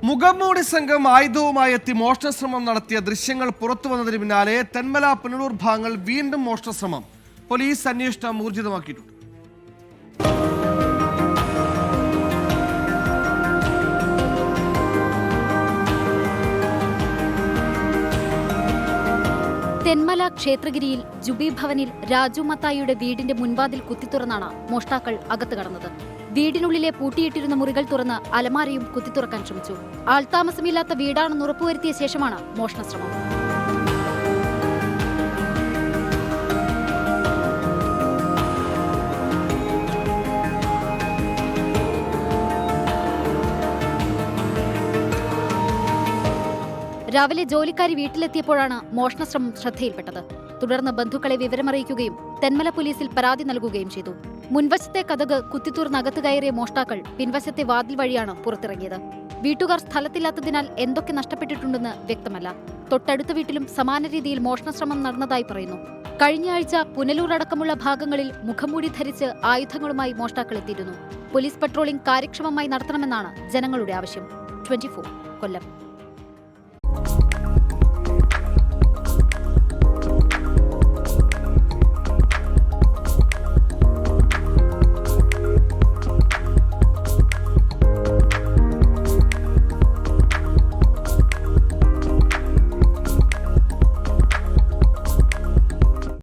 മുഖംമൂടി സംഘം ആയുധവുമായി എത്തി മോഷണശ്രമം നടത്തിയ ദൃശ്യങ്ങൾ പുറത്തുവന്നതിന് പിന്നാലെ തെന്മല പുനലൂർ ഭാഗങ്ങൾ വീണ്ടും മോഷണശ്രമം. പോലീസ് അന്വേഷണം ഊർജിതമാക്കിയിട്ടുണ്ട്. തെന്മല ക്ഷേത്രഗിരിയിൽ ജുബി ഭവനിൽ രാജു മത്തായിയുടെ വീടിന്റെ മുൻവാതിൽ കുത്തിത്തുറന്നാണ് മോഷ്ടാക്കൾ അകത്ത് കടന്നത്. വീടിനുള്ളിലെ പൂട്ടിയിട്ടിരുന്ന മുറികൾ തുറന്ന് അലമാരയും കുത്തിത്തുറക്കാൻ ശ്രമിച്ചു. ആൾതാമസമില്ലാത്ത വീടാണെന്ന് ഉറപ്പുവരുത്തിയ ശേഷമാണ് മോഷണശ്രമം. രാവിലെ ജോലിക്കാരി വീട്ടിലെത്തിയപ്പോഴാണ് മോഷണശ്രമം ശ്രദ്ധയിൽപ്പെട്ടത്. തുടർന്ന് ബന്ധുക്കളെ വിവരമറിയിക്കുകയും തെന്മല പോലീസിൽ പരാതി നൽകുകയും ചെയ്തു. മുൻവശത്തെ കതക് കുത്തിത്തുറന്ന് അകത്ത് കയറിയ മോഷ്ടാക്കൾ പിൻവശത്തെ വാതിൽ വഴിയാണ് പുറത്തിറങ്ങിയത്. വീട്ടുകാർ സ്ഥലത്തില്ലാത്തതിനാൽ എന്തൊക്കെ നഷ്ടപ്പെട്ടിട്ടുണ്ടെന്ന് വ്യക്തമല്ല. തൊട്ടടുത്ത വീട്ടിലും സമാന രീതിയിൽ മോഷണശ്രമം നടന്നതായി പറയുന്നു. കഴിഞ്ഞയാഴ്ച പുനലൂർ അടക്കമുള്ള ഭാഗങ്ങളിൽ മുഖംമൂടി ധരിച്ച് ആയുധങ്ങളുമായി മോഷ്ടാക്കൾ എത്തിയിരുന്നു. പോലീസ് പട്രോളിംഗ് കാര്യക്ഷമമായി നടത്തണമെന്നാണ് ജനങ്ങളുടെ ആവശ്യം. 24 കൊല്ലം.